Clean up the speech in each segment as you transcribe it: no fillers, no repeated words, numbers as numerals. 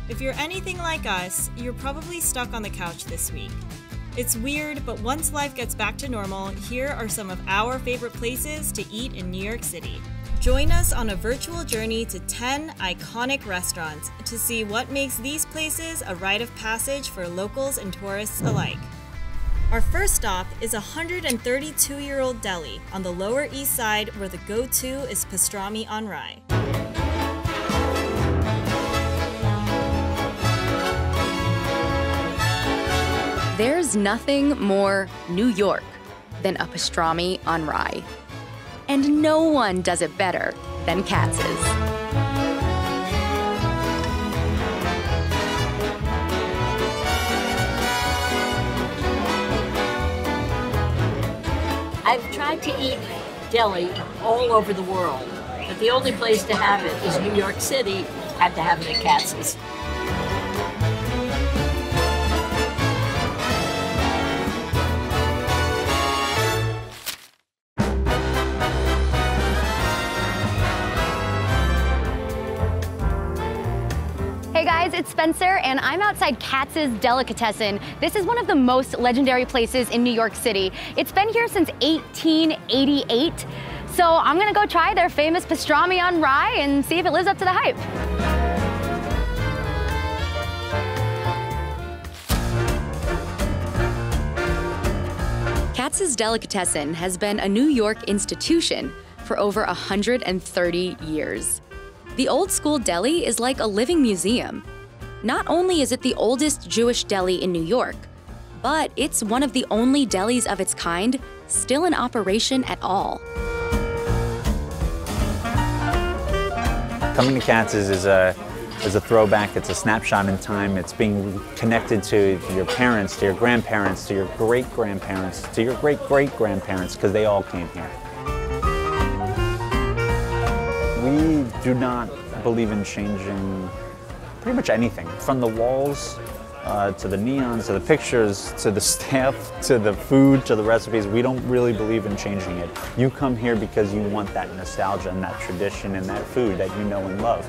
If you're anything like us, you're probably stuck on the couch this week. It's weird, but once life gets back to normal, here are some of our favorite places to eat in New York City. Join us on a virtual journey to 10 iconic restaurants to see what makes these places a rite of passage for locals and tourists alike. Our first stop is a 132-year-old deli on the Lower East Side where the go-to is pastrami on rye. There's nothing more New York than a pastrami on rye. And no one does it better than Katz's. I've tried to eat deli all over the world, but the only place to have it is New York City. Had to have it at Katz's. Hey guys, it's Spencer, and I'm outside Katz's Delicatessen. This is one of the most legendary places in New York City. It's been here since 1888, so I'm gonna go try their famous pastrami on rye and see if it lives up to the hype. Katz's Delicatessen has been a New York institution for over 130 years. The old school deli is like a living museum. Not only is it the oldest Jewish deli in New York, but it's one of the only delis of its kind still in operation at all. Coming to Katz's is a throwback, it's a snapshot in time. It's being connected to your parents, to your grandparents, to your great-grandparents, to your great-great-grandparents, because they all came here. We do not believe in changing pretty much anything, from the walls to the neons, to the pictures, to the staff, to the food, to the recipes. We don't really believe in changing it. You come here because you want that nostalgia and that tradition and that food that you know and love.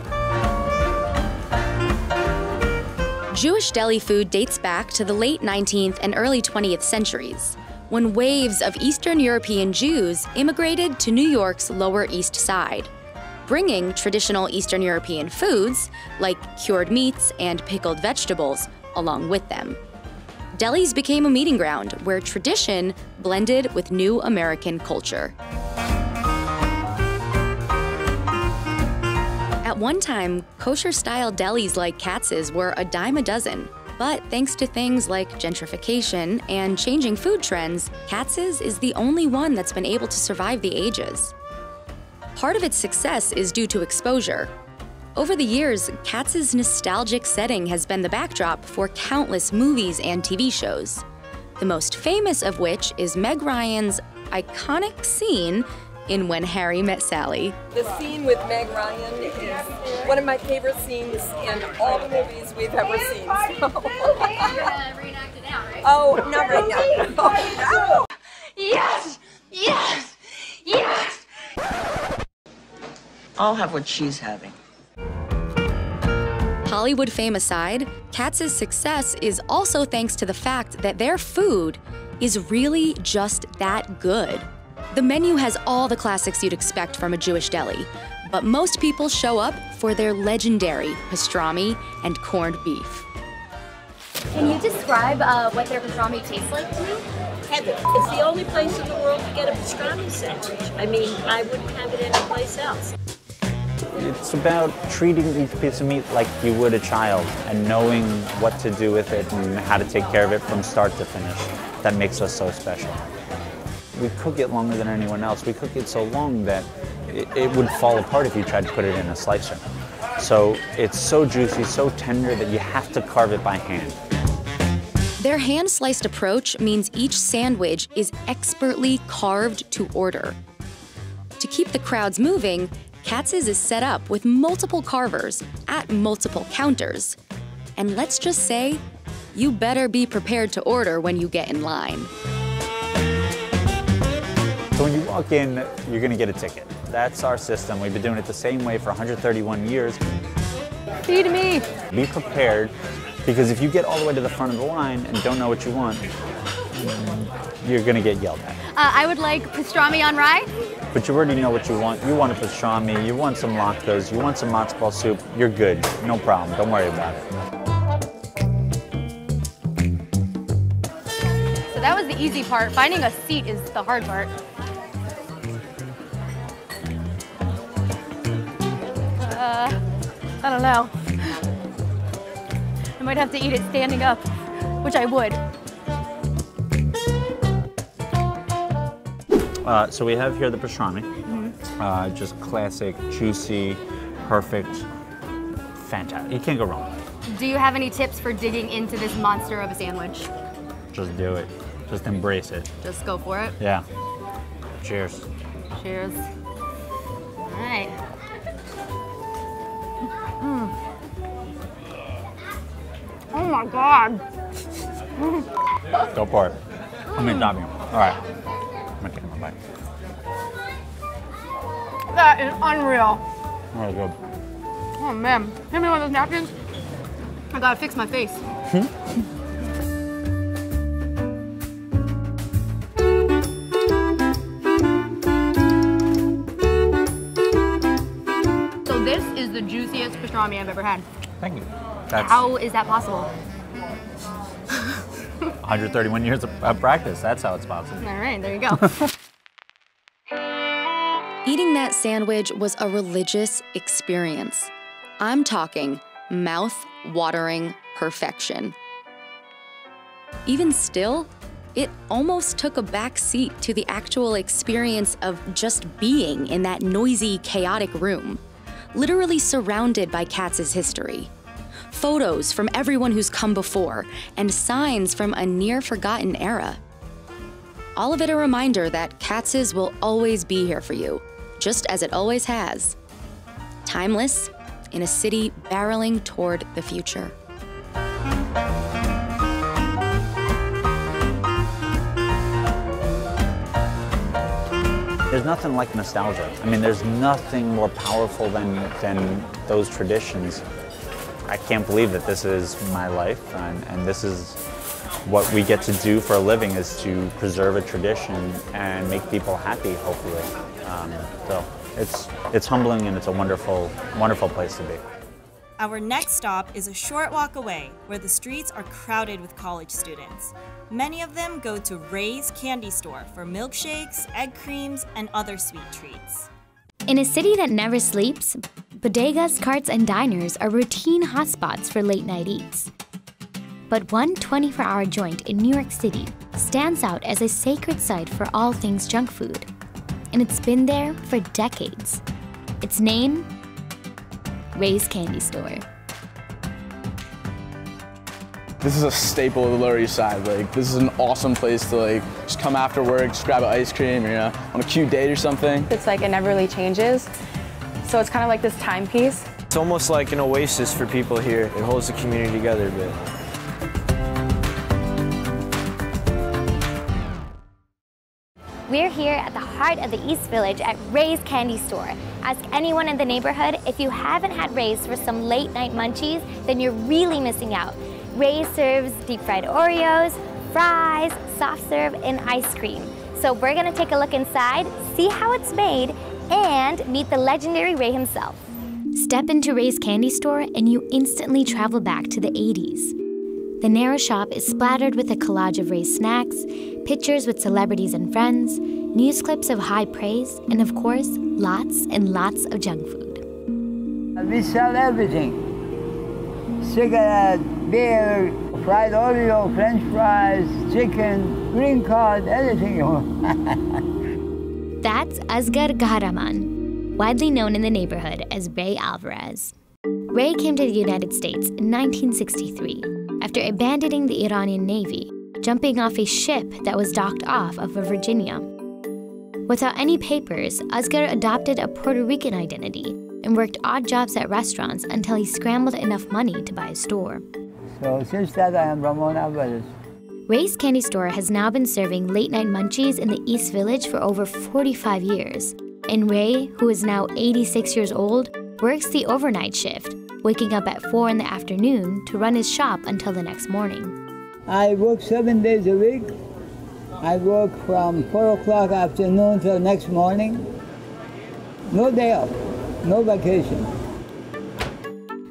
Jewish deli food dates back to the late 19th and early 20th centuries, when waves of Eastern European Jews immigrated to New York's Lower East Side, bringing traditional Eastern European foods like cured meats and pickled vegetables along with them. Delis became a meeting ground where tradition blended with new American culture. At one time, kosher-style delis like Katz's were a dime a dozen. But thanks to things like gentrification and changing food trends, Katz's is the only one that's been able to survive the ages. Part of its success is due to exposure. Over the years, Katz's nostalgic setting has been the backdrop for countless movies and TV shows, the most famous of which is Meg Ryan's iconic scene in When Harry Met Sally. The scene with Meg Ryan is one of my favorite scenes in all the movies we've ever seen. So. Reenact it out, right? Oh, not right now. Oh, no. Yes! Yes! Yes! I'll have what she's having. Hollywood fame aside, Katz's success is also thanks to the fact that their food is really just that good. The menu has all the classics you'd expect from a Jewish deli, but most people show up for their legendary pastrami and corned beef. Can you describe what their pastrami tastes like to me? Heaven. It's the only place in the world to get a pastrami sandwich. I mean, I wouldn't have it anyplace else. It's about treating each piece of meat like you would a child and knowing what to do with it and how to take care of it from start to finish. That makes us so special. We cook it longer than anyone else. We cook it so long that it would fall apart if you tried to put it in a slicer. So it's so juicy, so tender that you have to carve it by hand. Their hand-sliced approach means each sandwich is expertly carved to order. To keep the crowds moving, Katz's is set up with multiple carvers at multiple counters. And let's just say, you better be prepared to order when you get in line. So when you walk in, you're gonna get a ticket. That's our system. We've been doing it the same way for 131 years. Feed me. Be prepared, because if you get all the way to the front of the line and don't know what you want, you're gonna get yelled at. I would like pastrami on rye. But you already know what you want. You want a pastrami, you want some latkes, you want some matzo ball soup, you're good. No problem, don't worry about it. So that was the easy part. Finding a seat is the hard part. I don't know. I might have to eat it standing up, which I would. So we have here the pastrami. Just classic, juicy, perfect, fantastic. You can't go wrong. Do you have any tips for digging into this monster of a sandwich? Just do it. Just embrace it. Just go for it? Yeah. Cheers. Cheers. All right. Oh my God. Go for it. Let me top you. All right. I'm gonna take my bite. That is unreal. Really good. Oh man. Give me one of those napkins. I gotta fix my face. So this is the juiciest pastrami I've ever had. Thank you. That's How is that possible? 131 years of practice. That's how it's possible. All right, there you go. Eating that sandwich was a religious experience. I'm talking mouth-watering perfection. Even still, it almost took a back seat to the actual experience of just being in that noisy, chaotic room, literally surrounded by Katz's history. Photos from everyone who's come before, and signs from a near-forgotten era. All of it a reminder that Katz's will always be here for you, just as it always has. Timeless, in a city barreling toward the future. There's nothing like nostalgia. I mean, there's nothing more powerful than those traditions. I can't believe that this is my life, and this is what we get to do for a living, is to preserve a tradition and make people happy, hopefully. So it's humbling, and it's a wonderful, wonderful place to be. Our next stop is a short walk away, where the streets are crowded with college students. Many of them go to Ray's Candy Store for milkshakes, egg creams, and other sweet treats. In a city that never sleeps, bodegas, carts, and diners are routine hotspots for late-night eats. But one 24-hour joint in New York City stands out as a sacred site for all things junk food. And it's been there for decades. Its name? Ray's Candy Store. This is a staple of the Lower East Side. Like, this is an awesome place to just come after work, just grab an ice cream, or, on a cute date or something. It's like it never really changes. So it's kind of like this timepiece. It's almost like an oasis for people here. It holds the community together a bit. We're here at the heart of the East Village at Ray's Candy Store. Ask anyone in the neighborhood, if you haven't had Ray's for some late night munchies, then you're really missing out. Ray's serves deep fried Oreos, fries, soft serve, and ice cream. So we're gonna take a look inside, see how it's made, and meet the legendary Ray himself. Step into Ray's Candy Store and you instantly travel back to the 80s. The narrow shop is splattered with a collage of Ray's snacks, pictures with celebrities and friends, news clips of high praise, and of course, lots and lots of junk food. We sell everything. Cigarette, beer, fried Oreo, French fries, chicken, green card, anything you want. That's Asghar Kahraman, widely known in the neighborhood as Ray Alvarez. Ray came to the United States in 1963 after abandoning the Iranian Navy, jumping off a ship that was docked off of Virginia. Without any papers, Asghar adopted a Puerto Rican identity and worked odd jobs at restaurants until he scrambled enough money to buy a store. So since that, I am Ramon Alvarez. Ray's Candy Store has now been serving late-night munchies in the East Village for over 45 years. And Ray, who is now 86 years old, works the overnight shift, waking up at 4 in the afternoon to run his shop until the next morning. I work 7 days a week. I work from 4 o'clock afternoon till next morning. No day off, no vacation.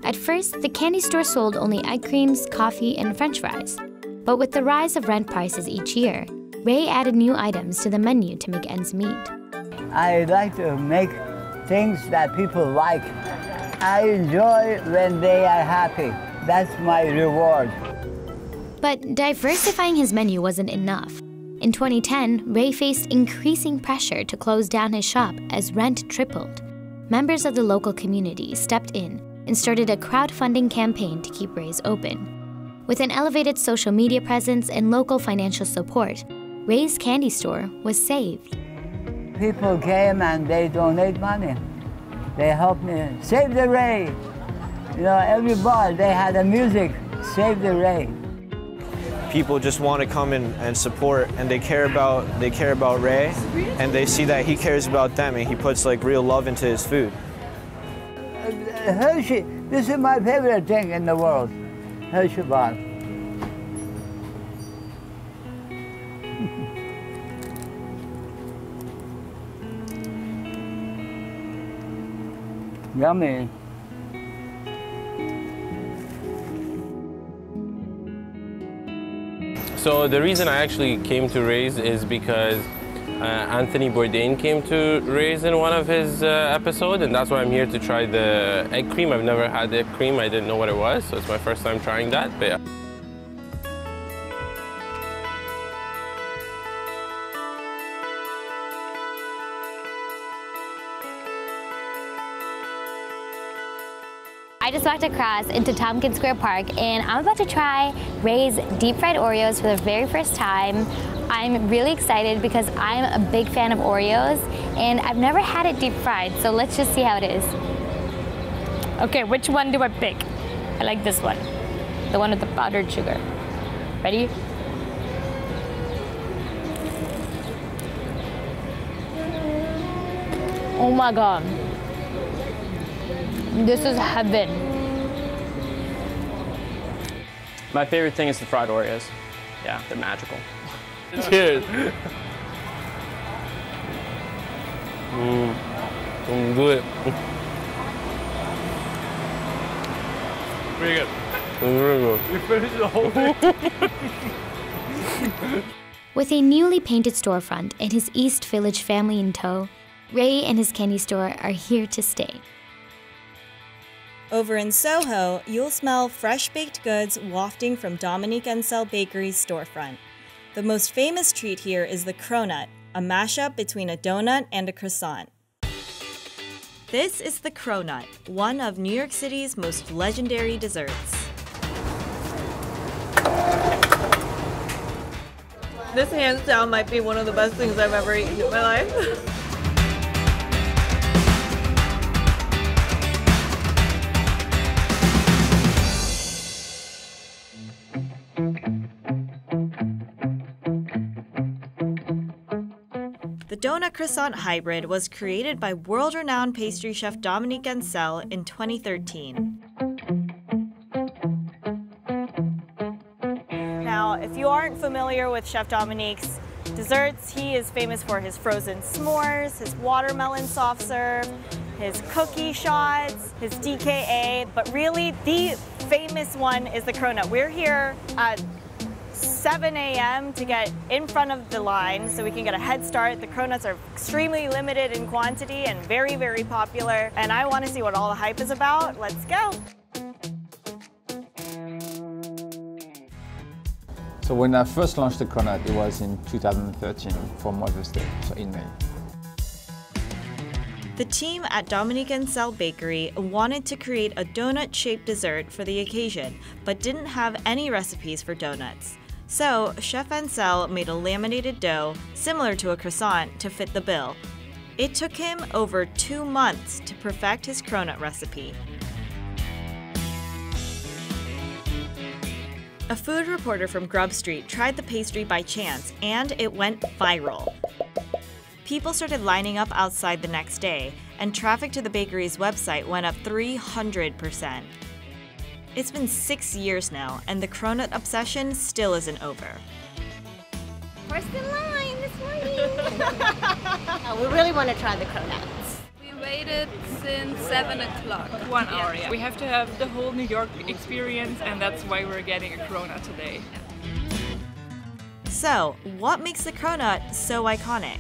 At first, the candy store sold only egg creams, coffee, and French fries. But with the rise of rent prices each year, Ray added new items to the menu to make ends meet. I like to make things that people like. I enjoy when they are happy. That's my reward. But diversifying his menu wasn't enough. In 2010, Ray faced increasing pressure to close down his shop as rent tripled. Members of the local community stepped in and started a crowdfunding campaign to keep Ray's open. With an elevated social media presence and local financial support, Ray's candy store was saved. People came and they donate money. They helped me. Save the Ray. You know, every bar, they had a music, Save the Ray. People just want to come in and support, and they care about Ray, and they see that he cares about them, and he puts like real love into his food. Hershey, this is my favorite thing in the world, Hershey bar. Yummy. So the reason I actually came to Ray's is because Anthony Bourdain came to Ray's in one of his episodes, and that's why I'm here to try the egg cream. I've never had egg cream. I didn't know what it was, so it's my first time trying that. But yeah. I just walked across into Tompkins Square Park and I'm about to try Ray's deep fried Oreos for the very first time. I'm really excited because I'm a big fan of Oreos and I've never had it deep fried, so let's just see how it is. Okay, which one do I pick? I like this one, the one with the powdered sugar. Ready? Oh my God. This is heaven. My favorite thing is the fried Oreos. Yeah, they're magical. Cheers. Good. Pretty good. Very good. We finished the whole thing. With a newly painted storefront and his East Village family in tow, Ray and his candy store are here to stay. Over in Soho, you'll smell fresh baked goods wafting from Dominique Ansel Bakery's storefront. The most famous treat here is the cronut, a mashup between a donut and a croissant. This is the cronut, one of New York City's most legendary desserts. This hands down might be one of the best things I've ever eaten in my life. The donut croissant hybrid was created by world-renowned pastry chef Dominique Ansel in 2013. Now, if you aren't familiar with Chef Dominique's desserts, he is famous for his frozen s'mores, his watermelon soft serve, his cookie shots, his DKA, but really the famous one is the cronut. We're here at 7 a.m. to get in front of the line so we can get a head start. The cronuts are extremely limited in quantity and very, very popular. And I want to see what all the hype is about. Let's go. So when I first launched the cronut, it was in 2013 for Mother's Day, so in May. The team at Dominique Ansel Bakery wanted to create a donut-shaped dessert for the occasion, but didn't have any recipes for donuts. So, Chef Ansel made a laminated dough, similar to a croissant, to fit the bill. It took him over 2 months to perfect his cronut recipe. A food reporter from Grub Street tried the pastry by chance, and it went viral. People started lining up outside the next day, and traffic to the bakery's website went up 300%. It's been 6 years now, and the cronut obsession still isn't over. First in line this morning. We really want to try the cronuts. We waited since 7 o'clock. 1 hour, yeah. We have to have the whole New York experience, and that's why we're getting a cronut today. So, what makes the cronut so iconic?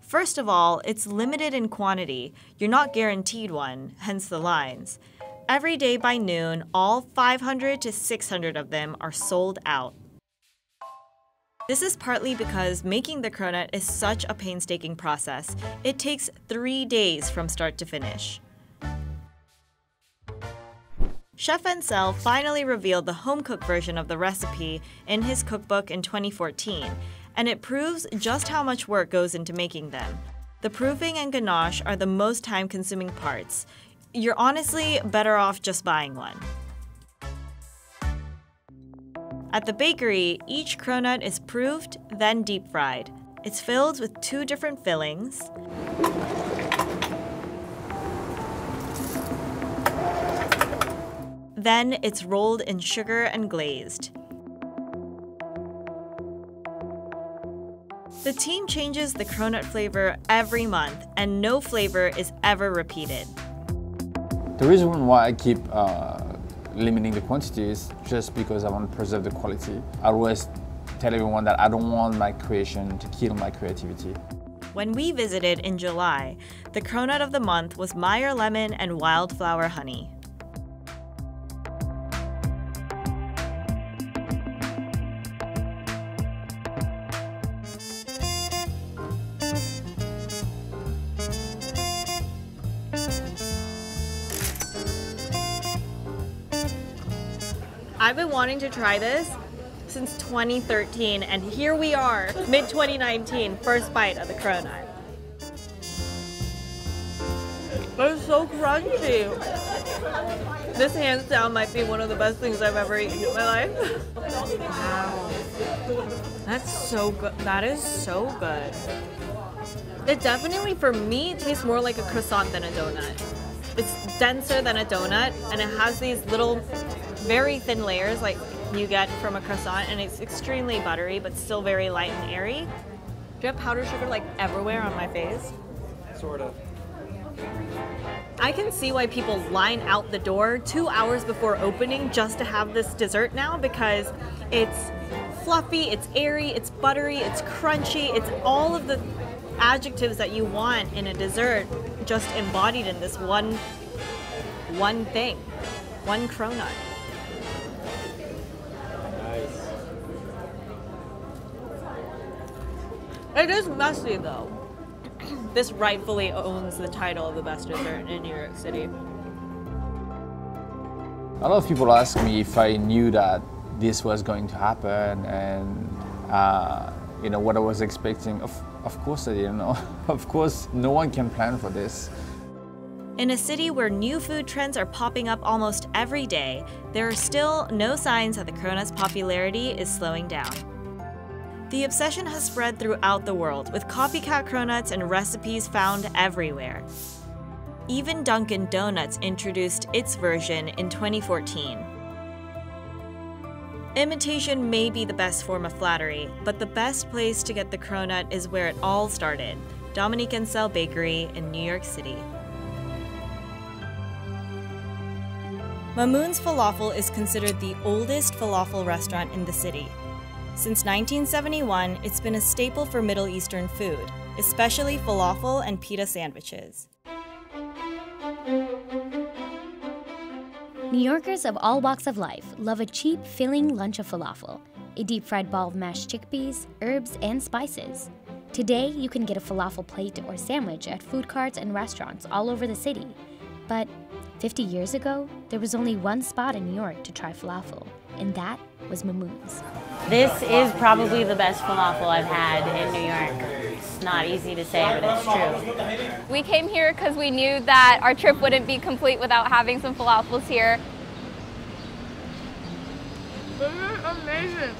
First of all, it's limited in quantity. You're not guaranteed one, hence the lines. Every day by noon, all 500 to 600 of them are sold out. This is partly because making the cronut is such a painstaking process. It takes 3 days from start to finish. Chef Ansel finally revealed the home-cooked version of the recipe in his cookbook in 2014, and it proves just how much work goes into making them. The proofing and ganache are the most time-consuming parts. You're honestly better off just buying one. At the bakery, each cronut is proofed, then deep-fried. It's filled with 2 different fillings. Then it's rolled in sugar and glazed. The team changes the cronut flavor every month, and no flavor is ever repeated. The reason why I keep limiting the quantity is just because I want to preserve the quality. I always tell everyone that I don't want my creation to kill my creativity. When we visited in July, the cronut of the month was Meyer lemon and wildflower honey. I've been wanting to try this since 2013, and here we are, mid-2019, first bite of the cronut. It's so crunchy. This hands down might be one of the best things I've ever eaten in my life. Wow. That's so good. That is so good. It definitely, for me, tastes more like a croissant than a donut. It's denser than a donut, and it has these little very thin layers like you get from a croissant, and it's extremely buttery but still very light and airy. Do you have powdered sugar like everywhere on my face? Sort of. I can see why people line out the door 2 hours before opening just to have this dessert now, because it's fluffy, it's airy, it's buttery, it's crunchy, it's all of the adjectives that you want in a dessert just embodied in this one thing, one cronut. It is messy though. This rightfully owns the title of the best dessert in New York City. A lot of people ask me if I knew that this was going to happen and you know, what I was expecting. Of course I didn't know. Of course, no one can plan for this. In a city where new food trends are popping up almost every day, there are still no signs that the cronut's popularity is slowing down. The obsession has spread throughout the world, with copycat cronuts and recipes found everywhere. Even Dunkin' Donuts introduced its version in 2014. Imitation may be the best form of flattery, but the best place to get the cronut is where it all started, Dominique and Ansel Bakery in New York City. Mamoun's Falafel is considered the oldest falafel restaurant in the city. Since 1971, it's been a staple for Middle Eastern food, especially falafel and pita sandwiches. New Yorkers of all walks of life love a cheap, filling lunch of falafel, a deep-fried ball of mashed chickpeas, herbs, and spices. Today, you can get a falafel plate or sandwich at food carts and restaurants all over the city. But 50 years ago, there was only one spot in New York to try falafel, and that was Mamoun's. This is probably the best falafel I've had in New York. It's not easy to say, but it's true. We came here because we knew that our trip wouldn't be complete without having some falafels here. This is amazing.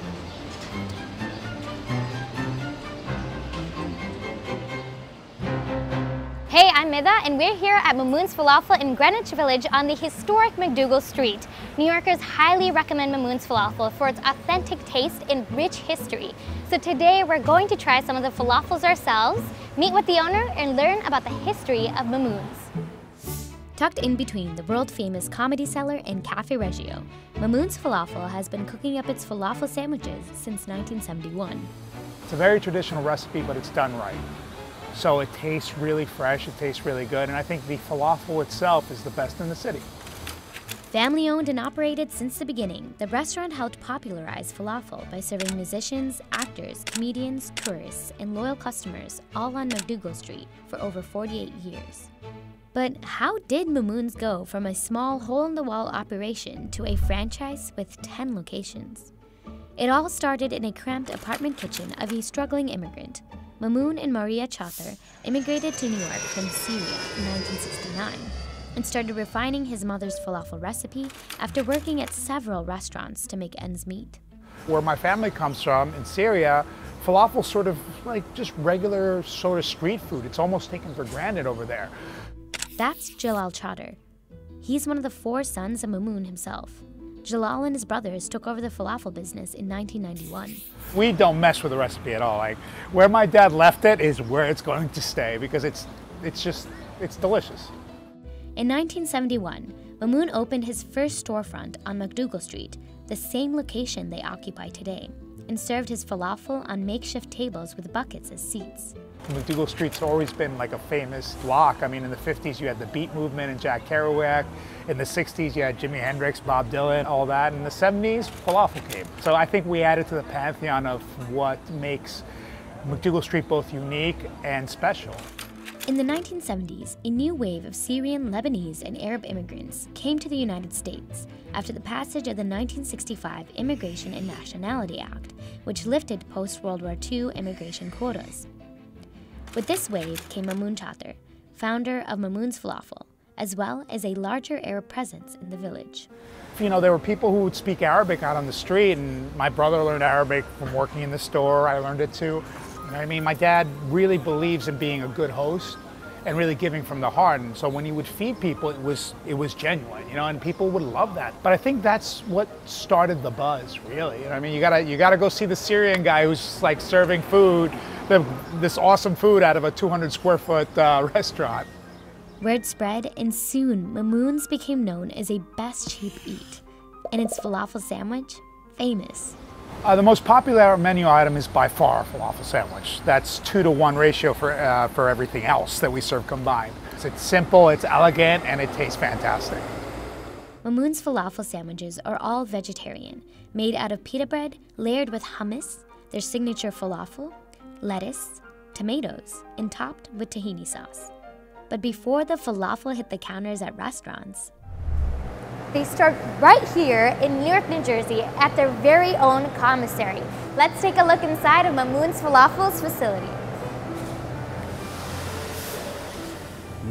Hey, I'm Mida, and we're here at Mamoun's Falafel in Greenwich Village on the historic McDougal Street. New Yorkers highly recommend Mamoun's Falafel for its authentic taste and rich history. So today we're going to try some of the falafels ourselves, meet with the owner, and learn about the history of Mamoun's. Tucked in between the world-famous Comedy Cellar and Cafe Reggio, Mamoun's Falafel has been cooking up its falafel sandwiches since 1971. It's a very traditional recipe, but it's done right. So it tastes really fresh, it tastes really good, and I think the falafel itself is the best in the city. Family owned and operated since the beginning, the restaurant helped popularize falafel by serving musicians, actors, comedians, tourists, and loyal customers all on McDougal Street for over 48 years. But how did Mamoun's go from a small hole-in-the-wall operation to a franchise with 10 locations? It all started in a cramped apartment kitchen of a struggling immigrant. Mamoun and Maria Chapter immigrated to New York from Syria in 1969 and started refining his mother's falafel recipe after working at several restaurants to make ends meet. Where my family comes from, in Syria, falafel's sort of like just regular sort of street food. It's almost taken for granted over there. That's Jalal Chapter. He's one of the 4 sons of Mamoun himself. Jalal and his brothers took over the falafel business in 1991. We don't mess with the recipe at all. Like, where my dad left it is where it's going to stay because it's delicious. In 1971, Mamoun opened his first storefront on McDougal Street, the same location they occupy today, and served his falafel on makeshift tables with buckets as seats. McDougal Street's always been like a famous block. I mean, in the 50s you had the Beat Movement and Jack Kerouac. In the 60s you had Jimi Hendrix, Bob Dylan, all that. In the 70s, falafel came. So I think we added to the pantheon of what makes McDougal Street both unique and special. In the 1970s, a new wave of Syrian, Lebanese, and Arab immigrants came to the United States after the passage of the 1965 Immigration and Nationality Act, which lifted post-World War II immigration quotas. With this wave came Mamoun Chapter, founder of Mamoun's Falafel, as well as a larger Arab presence in the village. You know, there were people who would speak Arabic out on the street, and my brother learned Arabic from working in the store. I learned it too. You know what I mean? My dad really believes in being a good host and really giving from the heart. And so when he would feed people, it was genuine, you know, and people would love that. But I think that's what started the buzz, really. You know what I mean? You gotta go see the Syrian guy who's like serving food, this awesome food out of a 200 square foot restaurant. Word spread, and soon Mamoun's became known as a best cheap eat, and its falafel sandwich, famous. The most popular menu item is by far a falafel sandwich. That's 2-to-1 ratio for everything else that we serve combined. It's simple, it's elegant, and it tastes fantastic. Mamoun's falafel sandwiches are all vegetarian, made out of pita bread layered with hummus, their signature falafel, lettuce, tomatoes, and topped with tahini sauce. But before the falafel hit the counters at restaurants, they start right here in Newark, New Jersey at their very own commissary. Let's take a look inside of Mamoun's Falafel's facility.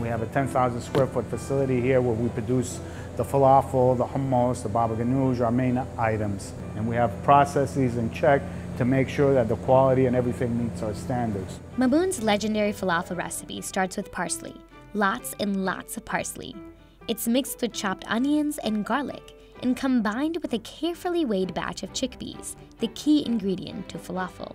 We have a 10,000 square foot facility here where we produce the falafel, the hummus, the baba ganoush, our main items. And we have processes in check to make sure that the quality and everything meets our standards. Mamoun's legendary falafel recipe starts with parsley, lots and lots of parsley. It's mixed with chopped onions and garlic and combined with a carefully weighed batch of chickpeas, the key ingredient to falafel.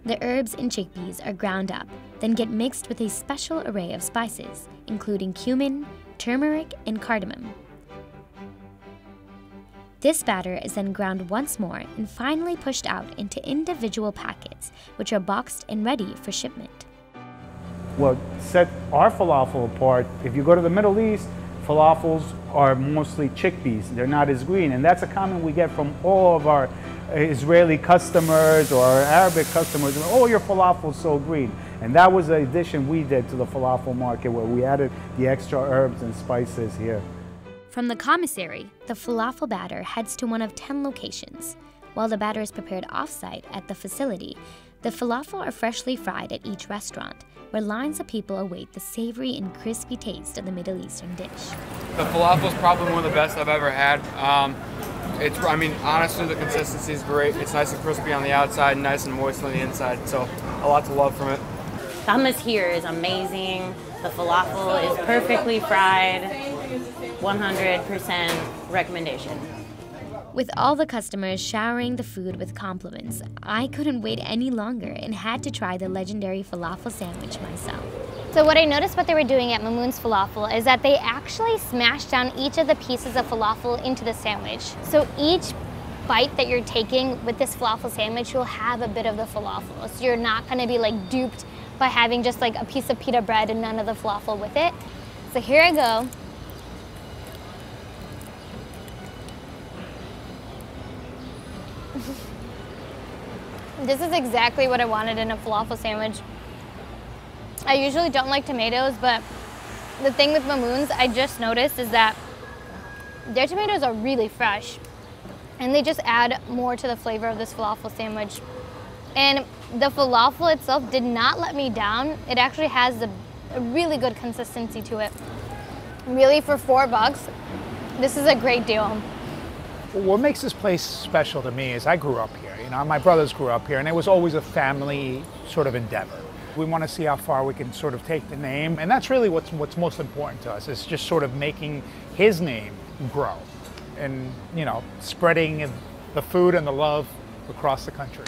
The herbs and chickpeas are ground up, then get mixed with a special array of spices, including cumin, turmeric, and cardamom. This batter is then ground once more and finally pushed out into individual packets, which are boxed and ready for shipment. What set our falafel apart, if you go to the Middle East, falafels are mostly chickpeas. They're not as green, and that's a comment we get from all of our Israeli customers or our Arabic customers. Oh, your falafel's so green. And that was the addition we did to the falafel market, where we added the extra herbs and spices here. From the commissary, the falafel batter heads to one of 10 locations. While the batter is prepared off-site at the facility, the falafel are freshly fried at each restaurant, where lines of people await the savory and crispy taste of the Middle Eastern dish. The falafel is probably one of the best I've ever had. I mean, honestly, the consistency is great. It's nice and crispy on the outside, nice and moist on the inside, so a lot to love from it. The hummus here is amazing. The falafel is perfectly fried, 100% recommendation. With all the customers showering the food with compliments, I couldn't wait any longer and had to try the legendary falafel sandwich myself. So what I noticed what they were doing at Mamoun's Falafel is that they actually smashed down each of the pieces of falafel into the sandwich. So each bite that you're taking with this falafel sandwich, you'll have a bit of the falafel. So you're not gonna be like duped by having just like a piece of pita bread and none of the falafel with it. So here I go. This is exactly what I wanted in a falafel sandwich. I usually don't like tomatoes, but the thing with Mamoun's I just noticed is that their tomatoes are really fresh and they just add more to the flavor of this falafel sandwich. And the falafel itself did not let me down. It actually has a really good consistency to it. Really, for $4, this is a great deal. What makes this place special to me is I grew up here. You know, my brothers grew up here, and it was always a family sort of endeavor. We want to see how far we can sort of take the name, and that's really what's most important to us, is just sort of making his name grow and, you know, spreading the food and the love across the country.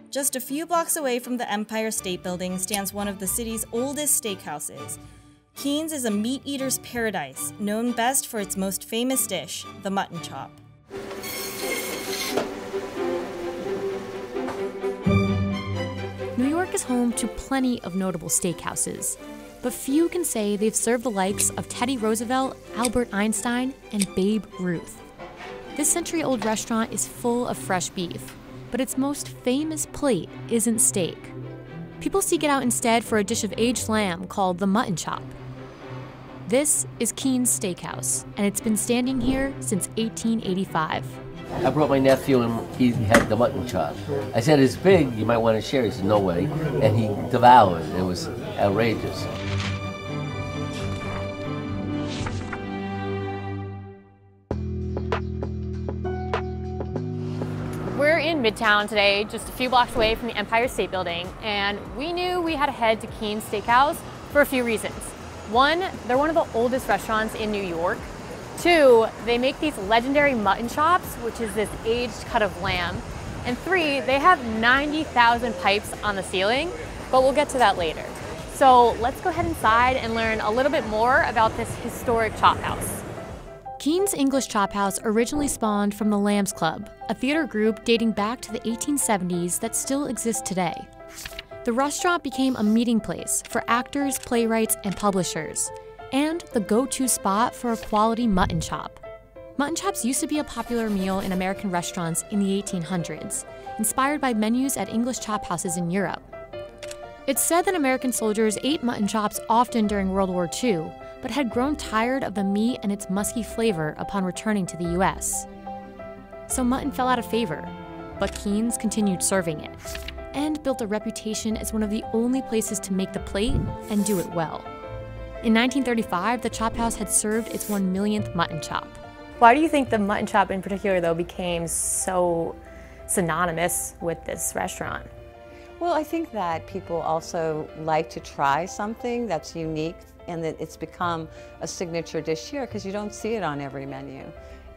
Just a few blocks away from the Empire State Building stands one of the city's oldest steakhouses. Keen's is a meat eater's paradise, known best for its most famous dish, the mutton chop. New York is home to plenty of notable steakhouses, but few can say they've served the likes of Teddy Roosevelt, Albert Einstein, and Babe Ruth. This century-old restaurant is full of fresh beef, but its most famous plate isn't steak. People seek it out instead for a dish of aged lamb called the mutton chop. This is Keen's Steakhouse, and it's been standing here since 1885. I brought my nephew and he had the mutton chop. I said, it's big, you might want to share. He said, no way. And he devoured it. It was outrageous. We're in Midtown today, just a few blocks away from the Empire State Building, and we knew we had to head to Keen's Steakhouse for a few reasons. One, they're one of the oldest restaurants in New York. Two, they make these legendary mutton chops, which is this aged cut of lamb. And three, they have 90,000 pipes on the ceiling, but we'll get to that later. So let's go ahead inside and learn a little bit more about this historic chop house. Keen's English Chop House originally spawned from the Lambs Club, a theater group dating back to the 1870s that still exists today. The restaurant became a meeting place for actors, playwrights, and publishers, and the go-to spot for a quality mutton chop. Mutton chops used to be a popular meal in American restaurants in the 1800s, inspired by menus at English chop houses in Europe. It's said that American soldiers ate mutton chops often during World War II, but had grown tired of the meat and its musky flavor upon returning to the US. So mutton fell out of favor, but Keen's continued serving it, and built a reputation as one of the only places to make the plate and do it well. In 1935, the Chop House had served its 1 millionth mutton chop. Why do you think the mutton chop in particular, though, became so synonymous with this restaurant? Well, I think that people also like to try something that's unique and that it's become a signature dish here because you don't see it on every menu.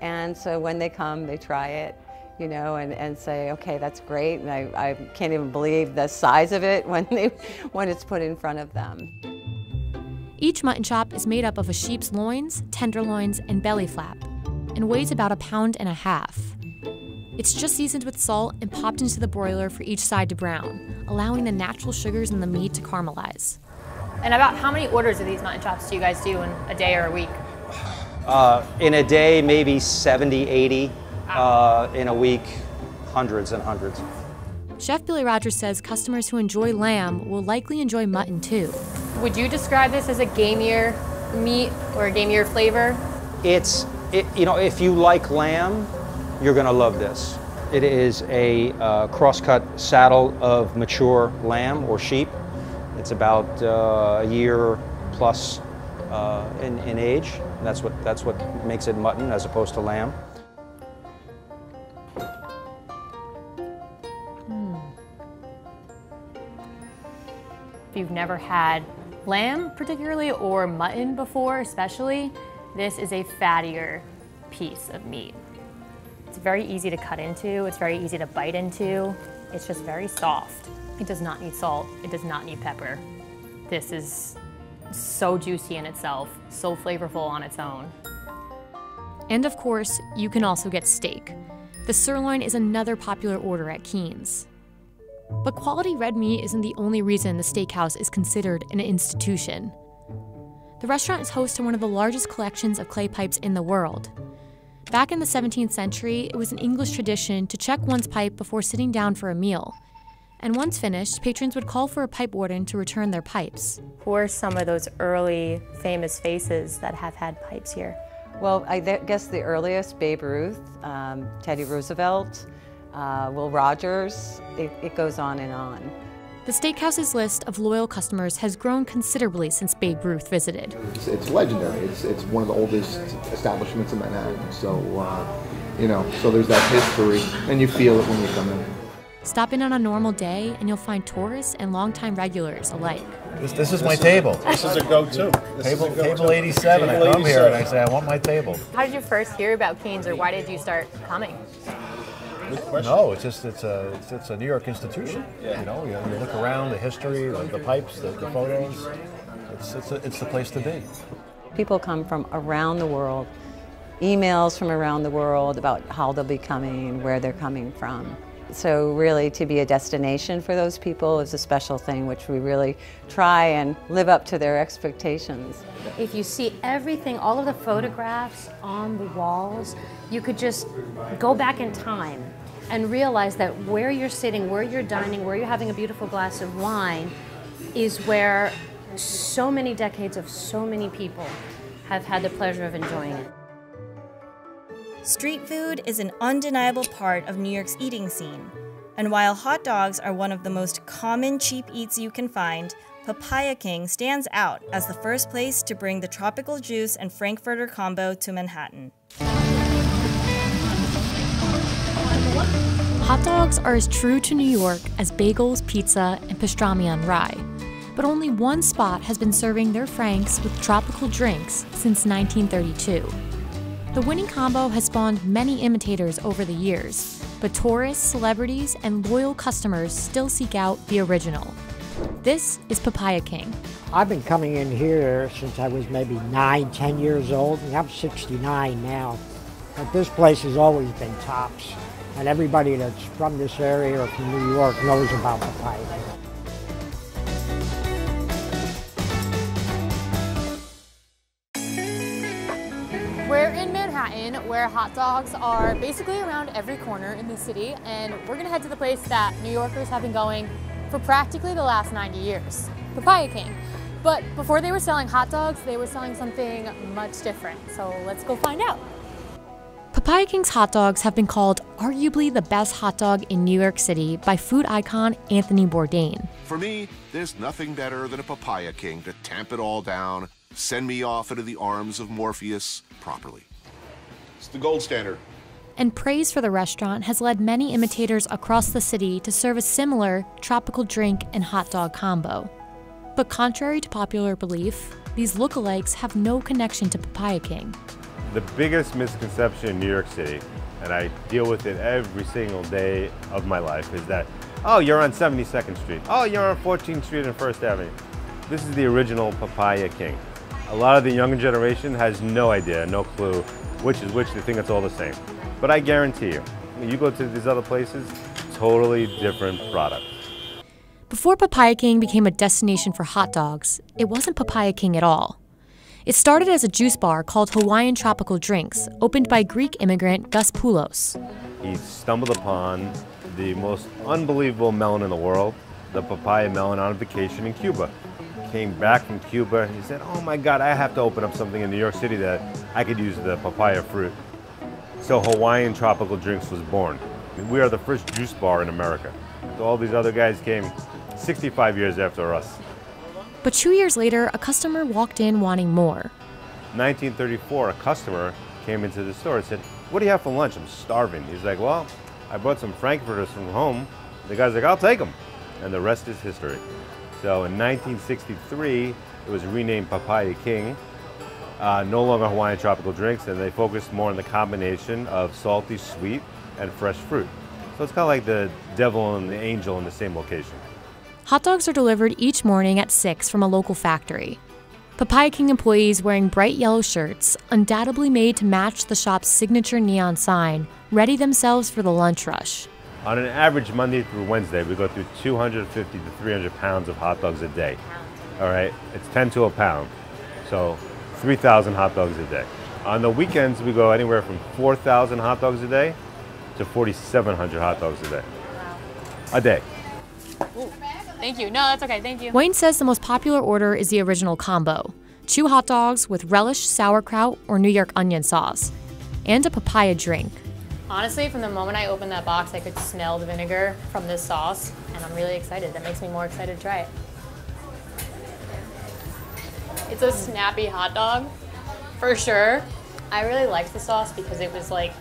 And so when they come, they try it, you know, and say, okay, that's great. And I can't even believe the size of it when it's put in front of them. Each mutton chop is made up of a sheep's loins, tenderloins, and belly flap, and weighs about 1.5 pounds. It's just seasoned with salt and popped into the broiler for each side to brown, allowing the natural sugars in the meat to caramelize. And about how many orders of these mutton chops do you guys do in a day or a week? In a day, maybe 70, 80. In a week, hundreds and hundreds. Chef Billy Rogers says customers who enjoy lamb will likely enjoy mutton too. Would you describe this as a gamier meat or a gamier flavor? You know, if you like lamb, you're going to love this. It is a cross-cut saddle of mature lamb or sheep. It's about a year plus in age. That's what makes it mutton as opposed to lamb. If you've never had lamb particularly, or mutton before especially, this is a fattier piece of meat. It's very easy to cut into, it's very easy to bite into, it's just very soft. It does not need salt, it does not need pepper. This is so juicy in itself, so flavorful on its own. And of course, you can also get steak. The sirloin is another popular order at Keen's. But quality red meat isn't the only reason the steakhouse is considered an institution. The restaurant is host to one of the largest collections of clay pipes in the world. Back in the 17th century, it was an English tradition to check one's pipe before sitting down for a meal. And once finished, patrons would call for a pipe warden to return their pipes. Who are some of those early famous faces that have had pipes here? Well, I guess the earliest, Babe Ruth, Teddy Roosevelt, Will Rogers, it goes on and on. The steakhouse's list of loyal customers has grown considerably since Babe Ruth visited. It's legendary. It's one of the oldest establishments in Manhattan. So, so there's that history, and you feel it when you come in. Stop in on a normal day, and you'll find tourists and longtime regulars alike. This is my table. This is a go-to. Table 87. I come here and I say, I want my table. How did you first hear about Keen's, or why did you start coming? No, it's a New York institution. Yeah. You look around, the history, the pipes, the photos. It's the place to be. People come from around the world, emails from around the world about how they'll be coming, where they're coming from. So really, to be a destination for those people is a special thing, which we really try and live up to their expectations. If you see everything, all of the photographs on the walls, you could just go back in time and realize that where you're sitting, where you're dining, where you're having a beautiful glass of wine is where so many decades of so many people have had the pleasure of enjoying it. Street food is an undeniable part of New York's eating scene. And while hot dogs are one of the most common cheap eats you can find, Papaya King stands out as the first place to bring the tropical juice and Frankfurter combo to Manhattan. Hot dogs are as true to New York as bagels, pizza, and pastrami on rye. But only one spot has been serving their franks with tropical drinks since 1932. The winning combo has spawned many imitators over the years, but tourists, celebrities, and loyal customers still seek out the original. This is Papaya King. I've been coming in here since I was maybe 9, 10 years old, and I'm 69 now. But this place has always been tops, and everybody that's from this area or from New York knows about Papaya King. We're in Manhattan, where hot dogs are basically around every corner in the city, and we're gonna head to the place that New Yorkers have been going for practically the last 90 years, Papaya King. But before they were selling hot dogs, they were selling something much different, so let's go find out. Papaya King's hot dogs have been called arguably the best hot dog in New York City by food icon Anthony Bourdain. For me, there's nothing better than a Papaya King to tamp it all down, send me off into the arms of Morpheus properly. It's the gold standard. And praise for the restaurant has led many imitators across the city to serve a similar tropical drink and hot dog combo. But contrary to popular belief, these lookalikes have no connection to Papaya King. The biggest misconception in New York City, and I deal with it every single day of my life, is that, oh, you're on 72nd Street. Oh, you're on 14th Street and 1st Avenue. This is the original Papaya King. A lot of the younger generation has no idea, no clue which is which. They think it's all the same. But I guarantee you, when you go to these other places, totally different product. Before Papaya King became a destination for hot dogs, it wasn't Papaya King at all. It started as a juice bar called Hawaiian Tropical Drinks, opened by Greek immigrant Gus Poulos. He stumbled upon the most unbelievable melon in the world, the papaya melon, on vacation in Cuba. Came back from Cuba, he said, oh my God, I have to open up something in New York City that I could use the papaya fruit. So Hawaiian Tropical Drinks was born. We are the first juice bar in America. So all these other guys came 65 years after us. But 2 years later, a customer walked in wanting more. 1934, a customer came into the store and said, what do you have for lunch? I'm starving. He's like, well, I brought some Frankfurters from home. The guy's like, I'll take them. And the rest is history. So in 1963, It was renamed Papaya King. No longer Hawaiian tropical drinks, and they focused more on the combination of salty, sweet, and fresh fruit. So it's kind of like the devil and the angel in the same location. Hot dogs are delivered each morning at 6 from a local factory. Papaya King employees wearing bright yellow shirts, undoubtedly made to match the shop's signature neon sign, ready themselves for the lunch rush. On an average Monday through Wednesday, we go through 250 to 300 pounds of hot dogs a day. All right, it's 10 to a pound, so 3,000 hot dogs a day. On the weekends, we go anywhere from 4,000 hot dogs a day to 4,700 hot dogs a day. A day. Ooh, thank you. No, that's okay. Thank you. Wayne says the most popular order is the original combo: 2 hot dogs with relish, sauerkraut, or New York onion sauce, and a papaya drink. Honestly, from the moment I opened that box, I could smell the vinegar from this sauce, and I'm really excited. That makes me more excited to try it. It's a snappy hot dog, for sure. I really liked the sauce because it was like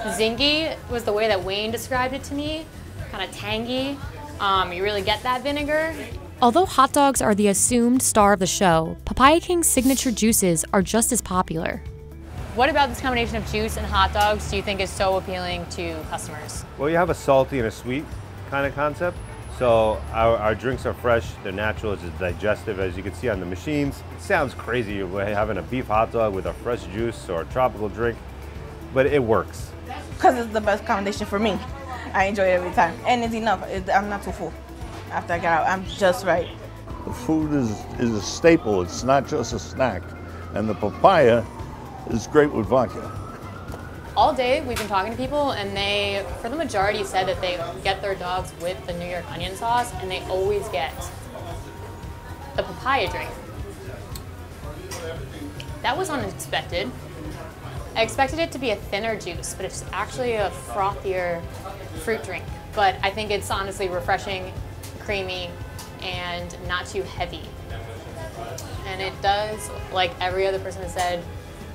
zingy was the way that Wayne described it to me, kind of tangy. You really get that vinegar. Although hot dogs are the assumed star of the show, Papaya King's signature juices are just as popular. What about this combination of juice and hot dogs do you think is so appealing to customers? Well, you have a salty and a sweet kind of concept. So our drinks are fresh, they're natural, it's just digestive, as you can see on the machines. It sounds crazy, you're having a beef hot dog with a fresh juice or a tropical drink, but it works. Because it's the best combination for me. I enjoy it every time, and it's enough. I'm not too full after I get out. I'm just right. The food is a staple, it's not just a snack. And the papaya is great with vodka. All day we've been talking to people, and they, for the majority, said that they get their dogs with the New York onion sauce, and they always get the papaya drink. That was unexpected. I expected it to be a thinner juice, but it's actually a frothier fruit drink. But I think it's honestly refreshing, creamy, and not too heavy. And it does, like every other person has said,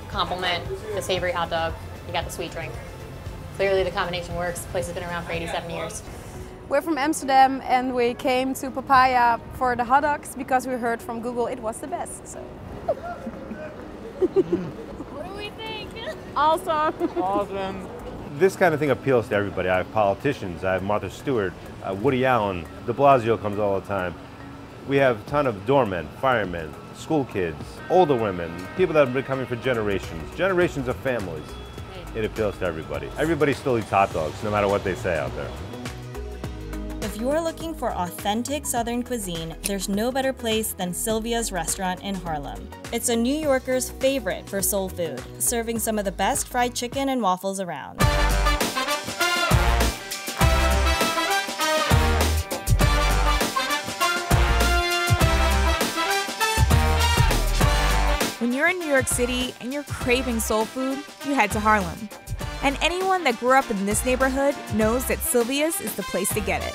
complement the savory hot dog. You got the sweet drink. Clearly the combination works. The place has been around for 87 years. We're from Amsterdam, and we came to Papaya for the hot dogs because we heard from Google it was the best. So. What do we think? Awesome. Awesome. This kind of thing appeals to everybody. I have politicians, I have Martha Stewart, Woody Allen, the Blasio comes all the time. We have a ton of doormen, firemen, school kids, older women, people that have been coming for generations of families. It appeals to everybody. Everybody still eats hot dogs, no matter what they say out there. If you're looking for authentic Southern cuisine, there's no better place than Sylvia's restaurant in Harlem. It's a New Yorker's favorite for soul food, serving some of the best fried chicken and waffles around. When you're in New York City and you're craving soul food, you head to Harlem. And anyone that grew up in this neighborhood knows that Sylvia's is the place to get it.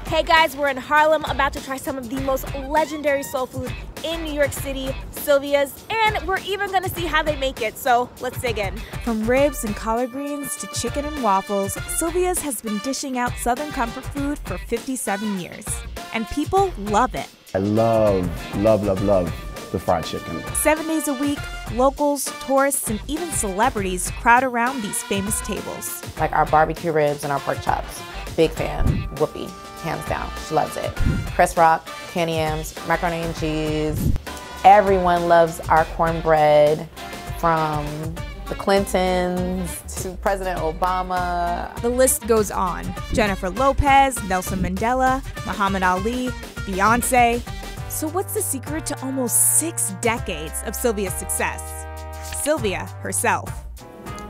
Hey guys, we're in Harlem about to try some of the most legendary soul food in New York City, Sylvia's, and we're even gonna see how they make it, so let's dig in. From ribs and collard greens to chicken and waffles, Sylvia's has been dishing out Southern comfort food for 57 years. And people love it. I love the fried chicken. 7 days a week, locals, tourists, and even celebrities crowd around these famous tables. Like our barbecue ribs and our pork chops. Big fan. Whoopi, hands down. She loves it. Press rock, candy yams, macaroni and cheese. Everyone loves our cornbread, from the Clintons to President Obama. The list goes on. Jennifer Lopez, Nelson Mandela, Muhammad Ali, Beyonce. So what's the secret to almost 6 decades of Sylvia's success? Sylvia herself.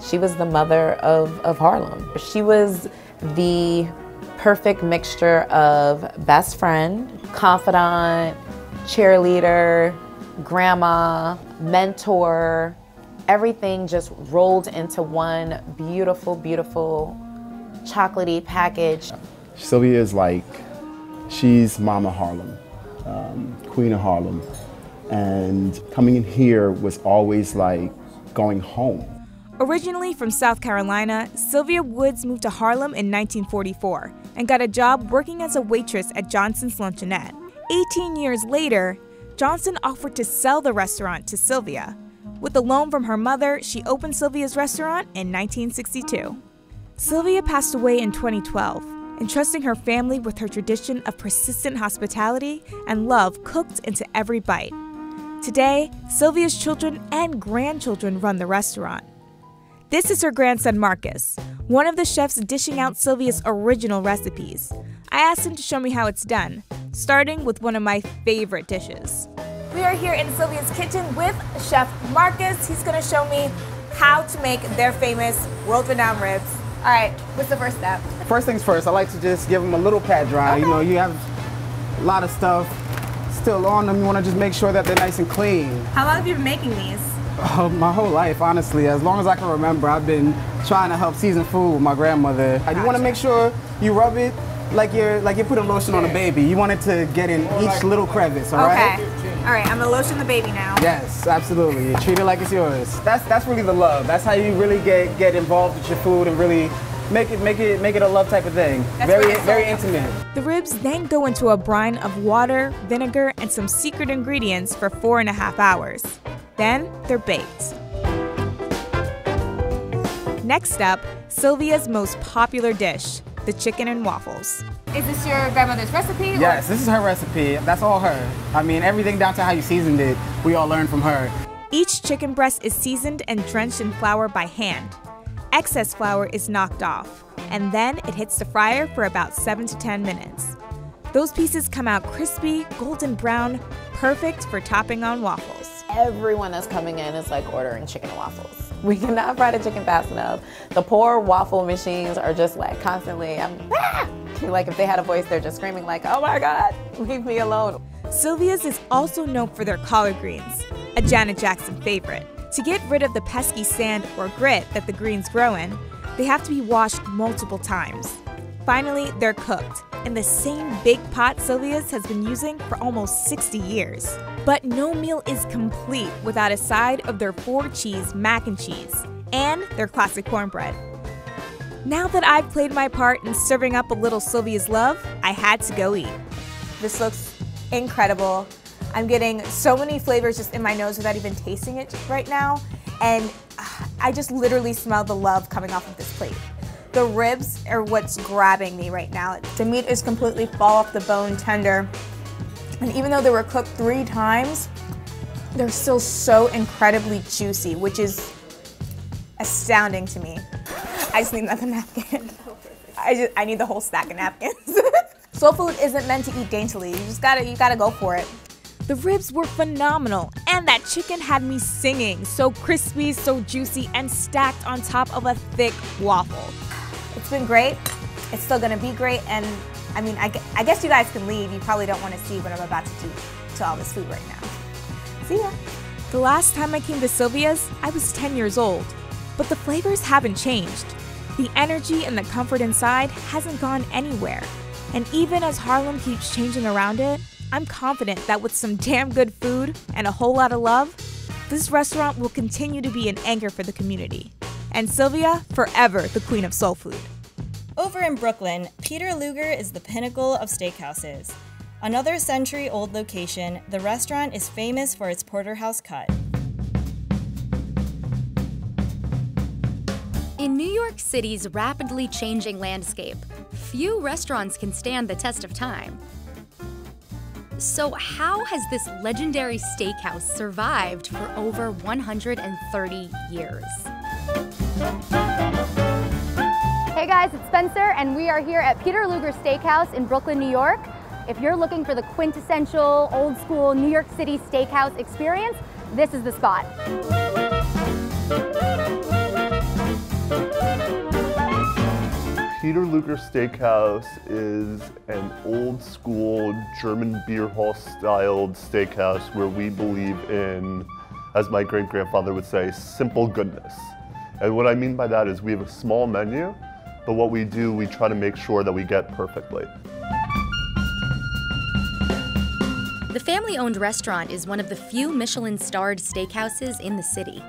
She was the mother of Harlem. She was the perfect mixture of best friend, confidant, cheerleader, grandma, mentor. Everything just rolled into one beautiful, beautiful chocolatey package. Sylvia is like, she's Mama Harlem. Queen of Harlem, and coming in here was always like going home. Originally from South Carolina, Sylvia Woods moved to Harlem in 1944 and got a job working as a waitress at Johnson's Luncheonette. 18 years later, Johnson offered to sell the restaurant to Sylvia. With a loan from her mother, she opened Sylvia's restaurant in 1962. Sylvia passed away in 2012, entrusting her family with her tradition of persistent hospitality and love cooked into every bite. Today, Sylvia's children and grandchildren run the restaurant. This is her grandson Marcus, one of the chefs dishing out Sylvia's original recipes. I asked him to show me how it's done, starting with one of my favorite dishes. We are here in Sylvia's kitchen with Chef Marcus. He's going to show me how to make their famous world-renowned ribs. All right, what's the first step? First things first, I like to just give them a little pat dry. Okay. You know, you have a lot of stuff still on them. You want to just make sure that they're nice and clean. How long have you been making these? My whole life, honestly. As long as I can remember, I've been trying to help season food with my grandmother. Gotcha. You want to make sure you rub it like you're putting lotion on a baby. You want it to get in each little crevice, all right? Okay. All right, I'm gonna lotion the baby now. Yes, absolutely. Treat it like it's yours. That's really the love. That's how you really get involved with your food and really make it a love type of thing. That's very intimate. The ribs then go into a brine of water, vinegar, and some secret ingredients for 4.5 hours. Then they're baked. Next up, Sylvia's most popular dish, the chicken and waffles. Is this your grandmother's recipe? Yes, this is her recipe. That's all her. I mean, everything down to how you seasoned it, we all learned from her. Each chicken breast is seasoned and drenched in flour by hand. Excess flour is knocked off, and then it hits the fryer for about 7 to 10 minutes. Those pieces come out crispy, golden brown, perfect for topping on waffles. Everyone that's coming in is like ordering chicken and waffles. We cannot fry the chicken fast enough. The poor waffle machines are just like constantly, like if they had a voice, they're just screaming like, oh my God, leave me alone. Sylvia's is also known for their collard greens, a Janet Jackson favorite. To get rid of the pesky sand or grit that the greens grow in, they have to be washed multiple times. Finally, they're cooked in the same big pot Sylvia's has been using for almost 60 years. But no meal is complete without a side of their 4-cheese mac and cheese and their classic cornbread. Now that I've played my part in serving up a little Sylvia's love, I had to go eat. This looks incredible. I'm getting so many flavors just in my nose without even tasting it right now, and I just literally smell the love coming off of this plate. The ribs are what's grabbing me right now. The meat is completely fall off the bone tender, and even though they were cooked 3 times, they're still so incredibly juicy, which is astounding to me. I just need another napkin. I need the whole stack of napkins. Soul food isn't meant to eat daintily. You gotta go for it. The ribs were phenomenal, and that chicken had me singing. So crispy, so juicy, and stacked on top of a thick waffle. It's been great. It's still gonna be great, and I mean, I guess you guys can leave. You probably don't want to see what I'm about to do to all this food right now. See ya. The last time I came to Sylvia's, I was 10 years old, but the flavors haven't changed. The energy and the comfort inside hasn't gone anywhere. And even as Harlem keeps changing around it, I'm confident that with some damn good food and a whole lot of love, this restaurant will continue to be an anchor for the community. And Sylvia, forever the queen of soul food. Over in Brooklyn, Peter Luger is the pinnacle of steakhouses. Another century-old location, the restaurant is famous for its porterhouse cut. In New York City's rapidly changing landscape, few restaurants can stand the test of time. So how has this legendary steakhouse survived for over 130 years? Hey guys, it's Spencer, and we are here at Peter Luger Steakhouse in Brooklyn, New York. If you're looking for the quintessential, old-school New York City steakhouse experience, this is the spot. Peter Luger Steakhouse is an old-school German beer hall-styled steakhouse where we believe in, as my great-grandfather would say, simple goodness. And what I mean by that is we have a small menu, but what we do, we try to make sure that we get perfectly. The family-owned restaurant is one of the few Michelin-starred steakhouses in the city.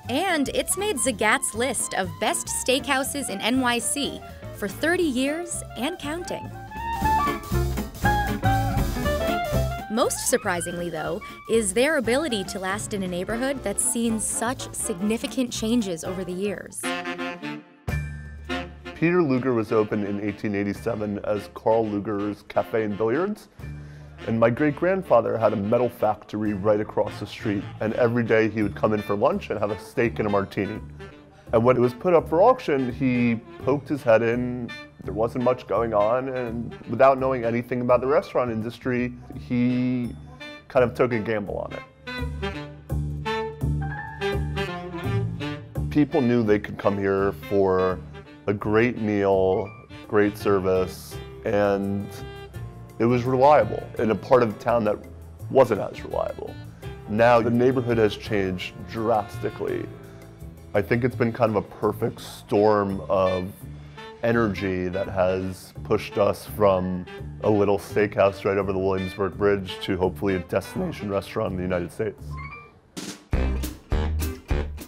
And it's made Zagat's list of best steakhouses in NYC for 30 years and counting. Most surprisingly, though, is their ability to last in a neighborhood that's seen such significant changes over the years. Peter Luger was opened in 1887 as Carl Luger's Cafe and Billiards. And my great-grandfather had a metal factory right across the street. And every day he would come in for lunch and have a steak and a martini. And when it was put up for auction, he poked his head in. There wasn't much going on. And without knowing anything about the restaurant industry, he kind of took a gamble on it. People knew they could come here for a great meal, great service, and it was reliable in a part of the town that wasn't as reliable. Now the neighborhood has changed drastically. I think it's been kind of a perfect storm of energy that has pushed us from a little steakhouse right over the Williamsburg Bridge to hopefully a destination restaurant in the United States.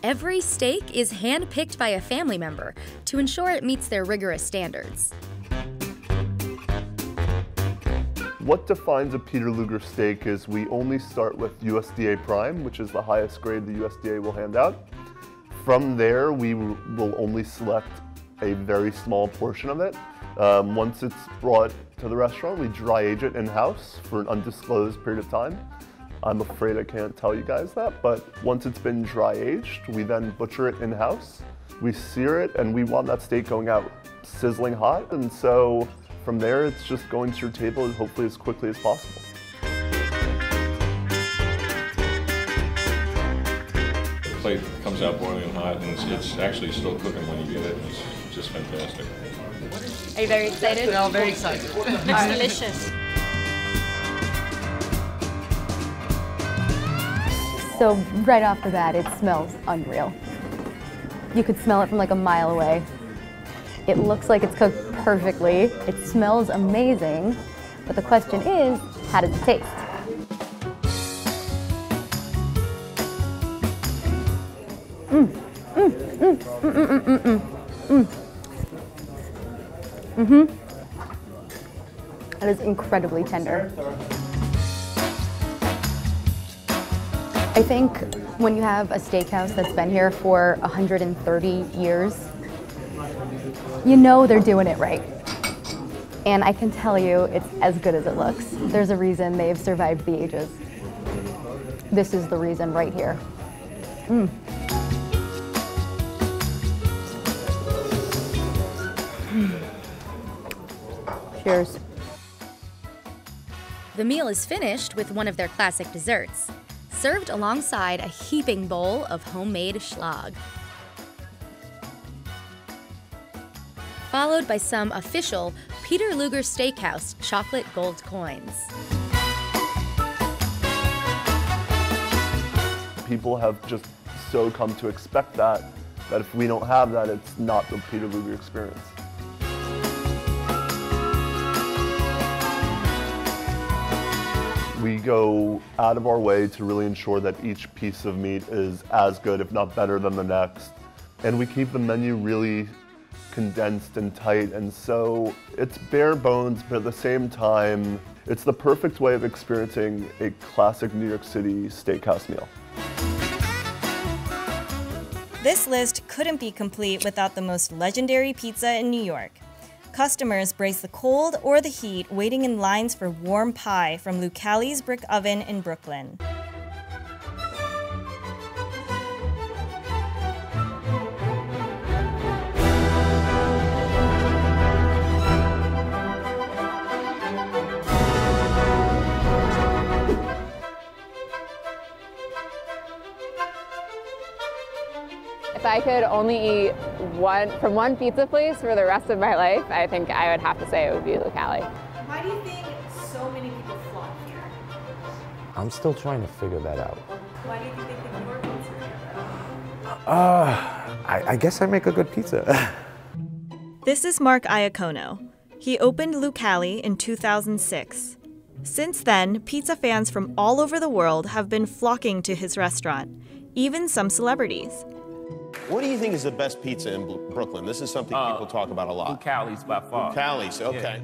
Every steak is hand-picked by a family member to ensure it meets their rigorous standards. What defines a Peter Luger steak is we only start with USDA Prime, which is the highest grade the USDA will hand out. From there, we will only select a very small portion of it. Once it's brought to the restaurant, we dry age it in-house for an undisclosed period of time. I'm afraid I can't tell you guys that, but once it's been dry aged, we then butcher it in-house. We sear it, and we want that steak going out sizzling hot, and so from there, it's just going to your table hopefully as quickly as possible. The plate comes out boiling hot, and it's actually still cooking when you get it. It's just fantastic. Are you very excited? No, very excited. It's delicious. So right off the bat, it smells unreal. You could smell it from like a mile away. It looks like it's cooked perfectly. It smells amazing. But the question is, how does it taste? That is incredibly tender. I think when you have a steakhouse that's been here for 130 years, you know they're doing it right. And I can tell you it's as good as it looks. There's a reason they've survived the ages. This is the reason right here. Cheers. The meal is finished with one of their classic desserts, served alongside a heaping bowl of homemade schlag, followed by some official Peter Luger Steakhouse chocolate gold coins. People have just so come to expect that if we don't have that, it's not the Peter Luger experience. We go out of our way to really ensure that each piece of meat is as good, if not better than the next. And we keep the menu really condensed and tight, and so it's bare bones, but at the same time, it's the perfect way of experiencing a classic New York City steakhouse meal. This list couldn't be complete without the most legendary pizza in New York. Customers brace the cold or the heat, waiting in lines for warm pie from Lucali's Brick Oven in Brooklyn. If I could only eat from one pizza place for the rest of my life, I think I would have to say it would be Lucali. Why do you think so many people flock here? I'm still trying to figure that out. Why do you think they pick your pizza here? I guess I make a good pizza. This is Mark Iacono. He opened Lucali in 2006. Since then, pizza fans from all over the world have been flocking to his restaurant, even some celebrities. What do you think is the best pizza in Brooklyn? This is something people talk about a lot. Lucali's by far. Lucali's, okay.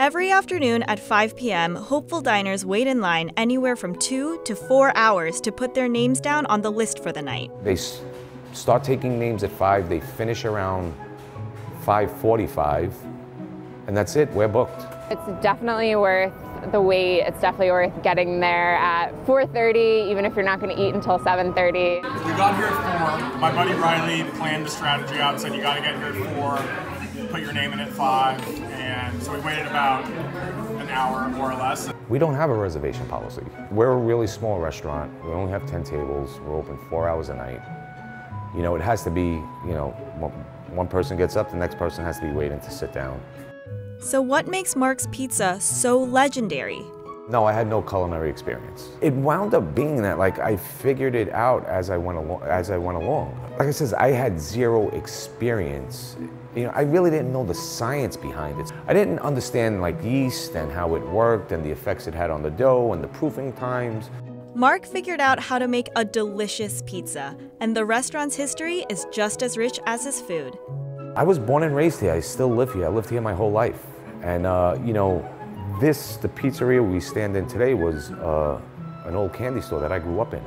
Every afternoon at 5 p.m., hopeful diners wait in line anywhere from 2 to 4 hours to put their names down on the list for the night. They start taking names at 5, they finish around 5:45, and that's it, we're booked. It's definitely worth the wait. It's definitely worth getting there at 4:30, even if you're not going to eat until 7:30. We got here at 4. My buddy Riley planned the strategy out and said you got to get here at 4, put your name in at 5, and so we waited about an hour more or less. We don't have a reservation policy. We're a really small restaurant. We only have 10 tables. We're open 4 hours a night. You know, it has to be, you know, one person gets up, the next person has to be waiting to sit down. So what makes Mark's Pizza so legendary? No, I had no culinary experience. It wound up being that, like, I figured it out as I went along. Like I said, I had zero experience. You know, I really didn't know the science behind it. I didn't understand, like, yeast and how it worked and the effects it had on the dough and the proofing times. Mark figured out how to make a delicious pizza, and the restaurant's history is just as rich as his food. I was born and raised here. I still live here. I lived here my whole life. And, you know, the pizzeria we stand in today was an old candy store that I grew up in,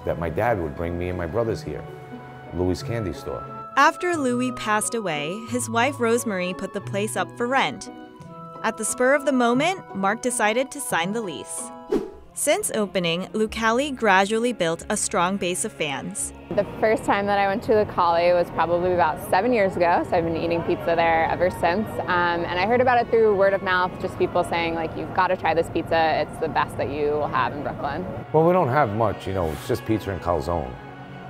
that my dad would bring me and my brothers here, Louis' Candy Store. After Louis passed away, his wife Rosemary put the place up for rent. At the spur of the moment, Mark decided to sign the lease. Since opening, Lucali gradually built a strong base of fans. The first time that I went to Lucali was probably about 7 years ago, so I've been eating pizza there ever since. And I heard about it through word of mouth, just people saying, like, you've got to try this pizza, it's the best that you will have in Brooklyn. Well, we don't have much, you know, it's just pizza and calzone.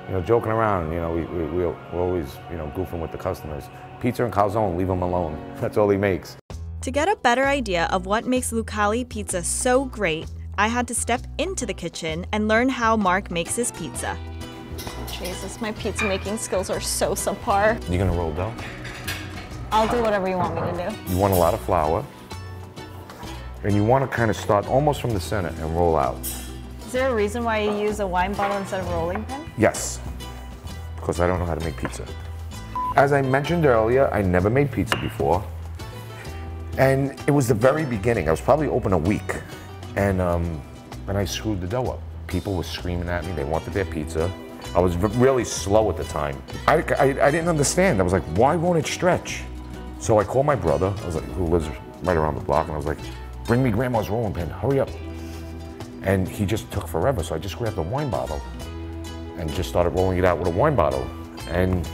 You know, joking around, you know, we're always, you know, goofing with the customers. Pizza and calzone, leave him alone. That's all he makes. To get a better idea of what makes Lucali pizza so great, I had to step into the kitchen and learn how Mark makes his pizza. Jesus, my pizza making skills are so subpar. You gonna roll dough? I'll do whatever you want me to do. You want a lot of flour, and you want to kind of start almost from the center and roll out. Is there a reason why you use a wine bottle instead of a rolling pin? Yes, because I don't know how to make pizza. As I mentioned earlier, I never made pizza before, and it was the very beginning. I was probably open a week. And I screwed the dough up. People were screaming at me, they wanted their pizza. I was really slow at the time. I didn't understand. I was like, why won't it stretch? So I called my brother, I was like, who lives right around the block, and I was like, bring me grandma's rolling pin, hurry up. And he just took forever, so I just grabbed a wine bottle and just started rolling it out with a wine bottle. And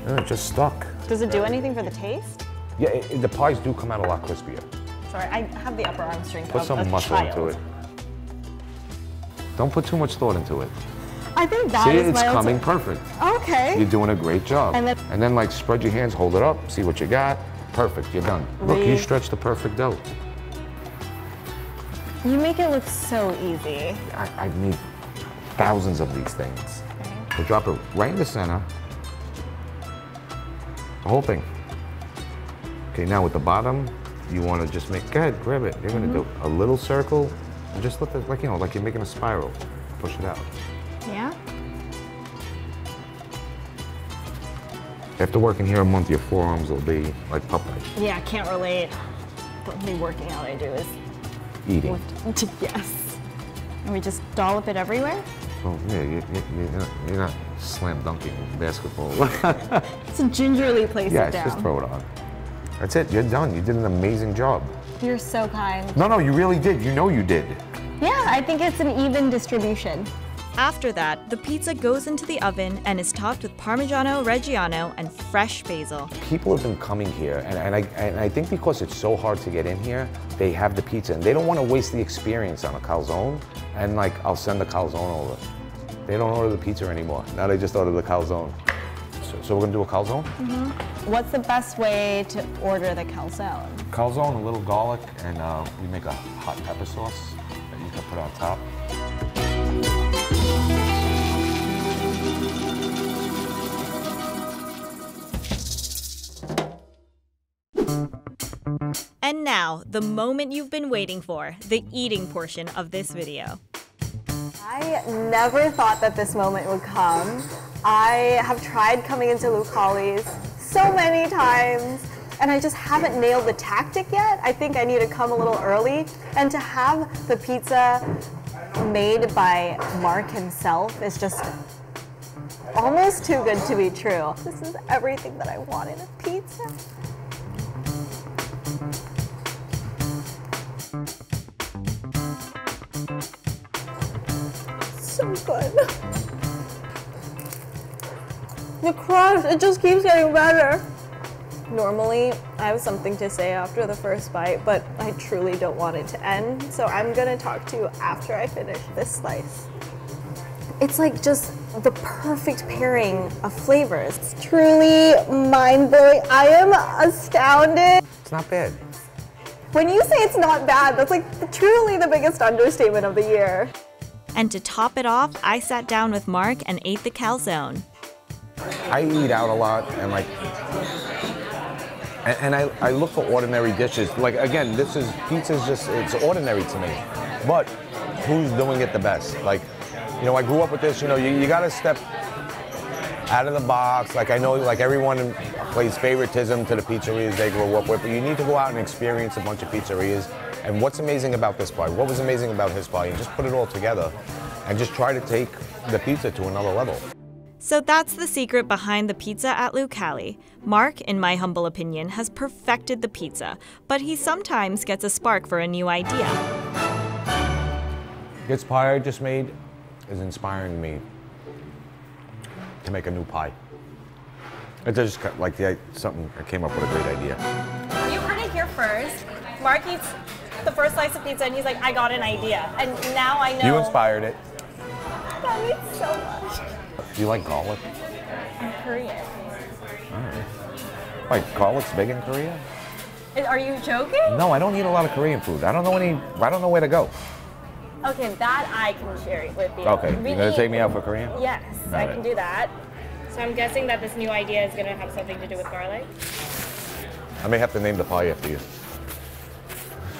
it just stuck. Does it do anything for the taste? Yeah, the pies do come out a lot crispier. Sorry, I have the upper arm strength Put of some a muscle child. into it. Don't put too much thought into it. I think that See, is it's my coming perfect. Okay. You're doing a great job. And then like spread your hands, hold it up, see what you got. Perfect, you're done. Look, you stretched the perfect dough. You make it look so easy. I need thousands of these things. So drop it right in the center. The whole thing. Okay, now with the bottom, you want to just make, go ahead, grab it. You're going to do a little circle and just let the, like, you know, like you're making a spiral. Push it out. Yeah? After working here a month, your forearms will be like Popeye. Yeah, I can't relate. The only working out I do is Eating. Yes. And we just dollop it everywhere? Well, yeah, you're not slam dunking basketball. It's a gingerly place it down. Yeah, just throw it on. That's it, you're done. You did an amazing job. You're so kind. No, you really did. You know you did. Yeah, I think it's an even distribution. After that, the pizza goes into the oven and is topped with Parmigiano Reggiano and fresh basil. People have been coming here, and I think because it's so hard to get in here, they have the pizza, and they don't want to waste the experience on a calzone, and like, I'll send the calzone over. They don't order the pizza anymore. Now they just order the calzone. So we're gonna do a calzone? Mm-hmm. What's the best way to order the calzone? Calzone, a little garlic, and we make a hot pepper sauce that you can put on top. And now, the moment you've been waiting for, the eating portion of this video. I never thought that this moment would come. I have tried coming into Lucali's so many times, and I just haven't nailed the tactic yet. I think I need to come a little early, and to have the pizza made by Mark himself is just almost too good to be true. This is everything that I want in a pizza. So good. The crust, it just keeps getting better. Normally, I have something to say after the first bite, but I truly don't want it to end, so I'm gonna talk to you after I finish this slice. It's like just the perfect pairing of flavors. It's truly mind-blowing. I am astounded. It's not bad. When you say it's not bad, that's like truly the biggest understatement of the year. And to top it off, I sat down with Mark and ate the calzone. I eat out a lot, and like, and I look for ordinary dishes. Like, again, pizza's just, it's ordinary to me. But who's doing it the best? Like, you know, I grew up with this, you know, you gotta step out of the box. Like, I know, like, everyone plays favoritism to the pizzerias they grew up with, but you need to go out and experience a bunch of pizzerias. And what's amazing about this pie? What was amazing about his pie? And just put it all together and just try to take the pizza to another level. So that's the secret behind the pizza at Lucali. Mark, in my humble opinion, has perfected the pizza, but he sometimes gets a spark for a new idea. This pie I just made is inspiring me to make a new pie. It just like something, I came up with a great idea. You heard it here first. Mark eats the first slice of pizza and he's like, I got an idea. And now I know. You inspired it. That means so much. Do you like garlic? I'm Korean. All right. Wait, garlic's big in Korea? Are you joking? No, I don't eat a lot of Korean food. I don't know where to go. Okay, that I can share with you. Okay, Really? you're gonna take me out for Korean? Yes, All I right. can do that. So I'm guessing that this new idea is gonna have something to do with garlic? I may have to name the pie after you.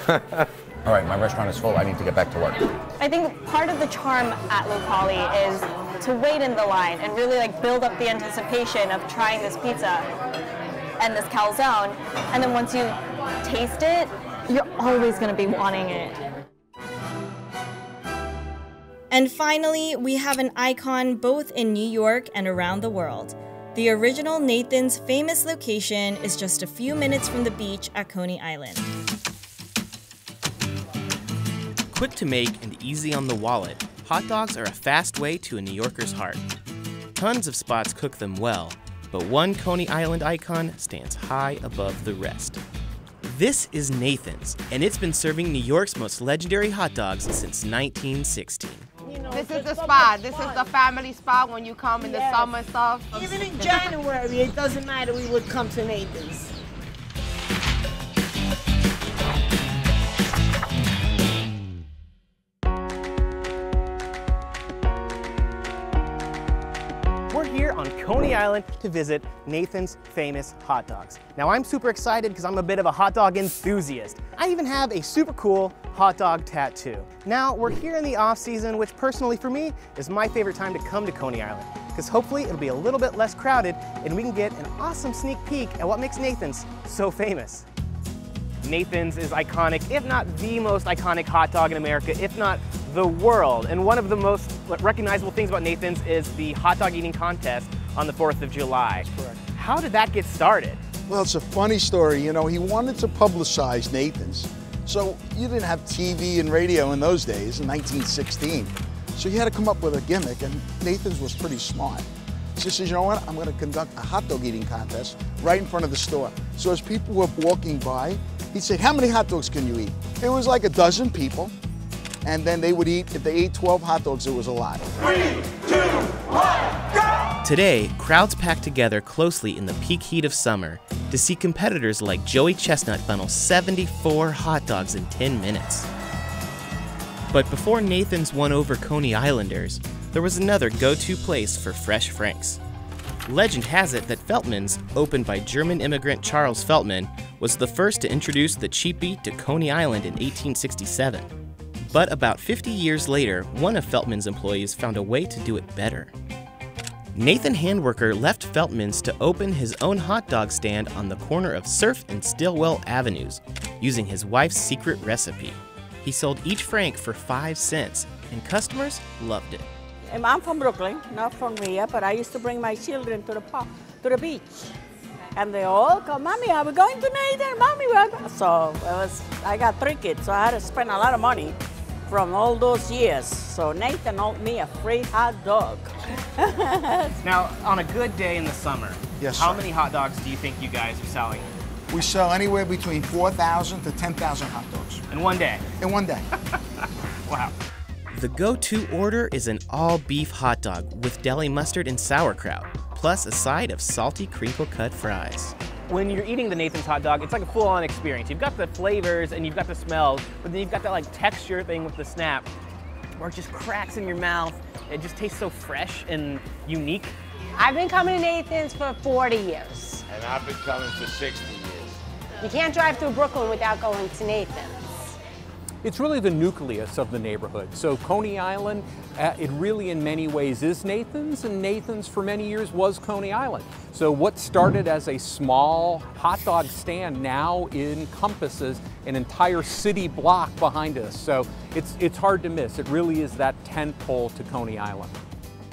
All right, my restaurant is full. I need to get back to work. I think part of the charm at Lucali is to wait in the line and really like build up the anticipation of trying this pizza and this calzone. And then once you taste it, you're always gonna be wanting it. And finally, we have an icon both in New York and around the world. The original Nathan's famous location is just a few minutes from the beach at Coney Island. Quick to make and easy on the wallet, hot dogs are a fast way to a New Yorker's heart. Tons of spots cook them well, but one Coney Island icon stands high above the rest. This is Nathan's, and it's been serving New York's most legendary hot dogs since 1916. This is the spot. This is the family spot when you come in the summer and stuff. Even in January, it doesn't matter, we would come to Nathan's. We're here on Coney Island to visit Nathan's famous hot dogs. Now I'm super excited because I'm a bit of a hot dog enthusiast. I even have a super cool hot dog tattoo. Now we're here in the off season, which personally for me is my favorite time to come to Coney Island, because hopefully it'll be a little bit less crowded and we can get an awesome sneak peek at what makes Nathan's so famous. Nathan's is iconic, if not the most iconic hot dog in America, if not the world. And one of the most recognizable things about Nathan's is the hot dog eating contest on the 4th of July. That's correct. How did that get started? Well, it's a funny story. You know, he wanted to publicize Nathan's. So you didn't have TV and radio in those days, in 1916. So he had to come up with a gimmick, and Nathan's was pretty smart. So he says, you know what, I'm going to conduct a hot dog eating contest right in front of the store. So as people were walking by, he'd say, how many hot dogs can you eat? It was like a dozen people, and then they would eat, if they ate 12 hot dogs, it was a lot. 3, 2, 1, go! Today, crowds pack together closely in the peak heat of summer to see competitors like Joey Chestnut funnel 74 hot dogs in 10 minutes. But before Nathan's won over Coney Islanders, there was another go-to place for fresh franks. Legend has it that Feltman's, opened by German immigrant Charles Feltman, was the first to introduce the cheap beat to Coney Island in 1867. But about 50 years later, one of Feltman's employees found a way to do it better. Nathan Handworker left Feltman's to open his own hot dog stand on the corner of Surf and Stillwell Avenues, using his wife's secret recipe. He sold each frank for 5 cents, and customers loved it. I'm from Brooklyn, not from here, but I used to bring my children to the park, to the beach. And they all come, Mommy, are we going to Nathan? Mommy, we're going. So I got 3 kids, so I had to spend a lot of money from all those years. So Nathan owed me a free hot dog. Now, on a good day in the summer, Yes, how sir. many hot dogs do you think you guys are selling? We sell anywhere between 4,000 to 10,000 hot dogs. In one day? In one day. Wow. The go-to order is an all-beef hot dog with deli mustard and sauerkraut, plus a side of salty crinkle-cut fries. When you're eating the Nathan's hot dog, it's like a full-on experience. You've got the flavors and you've got the smells, but then you've got that like texture thing with the snap, where it just cracks in your mouth. It just tastes so fresh and unique. I've been coming to Nathan's for 40 years. And I've been coming for 60 years. You can't drive through Brooklyn without going to Nathan's. It's really the nucleus of the neighborhood. So Coney Island, it really in many ways is Nathan's, and Nathan's for many years was Coney Island. So what started as a small hot dog stand now encompasses an entire city block behind us. So it's hard to miss. It really is that tentpole to Coney Island.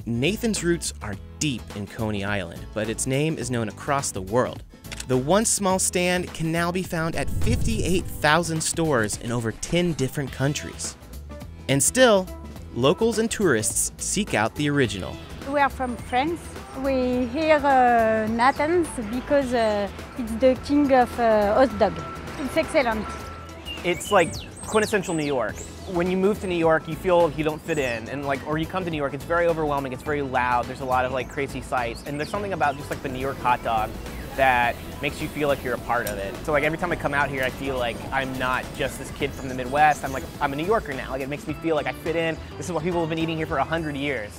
Nathan's roots are deep in Coney Island, but its name is known across the world. The once small stand can now be found at 58,000 stores in over 10 different countries. And still, locals and tourists seek out the original. We are from France. We hear Nathan's because it's the king of hot dog. It's excellent. It's like quintessential New York. When you move to New York, you feel like you don't fit in, and or you come to New York, it's very overwhelming, it's very loud, there's a lot of like crazy sights, and there's something about just like the New York hot dog that makes you feel like you're a part of it. So like every time I come out here, I feel like I'm not just this kid from the Midwest. I'm a New Yorker now. Like it makes me feel like I fit in. This is what people have been eating here for 100 years.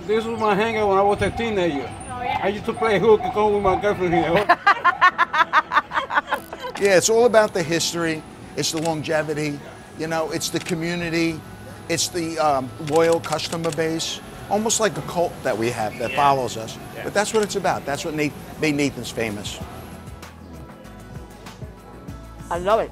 This was my hangout when I was a teenager. I used to play hook and go with my girlfriend here. Yeah, it's all about the history. It's the longevity. You know, it's the community. It's the loyal customer base. Almost like a cult that we have that follows us. Yeah. But that's what it's about. That's what made Nathan's famous. I love it.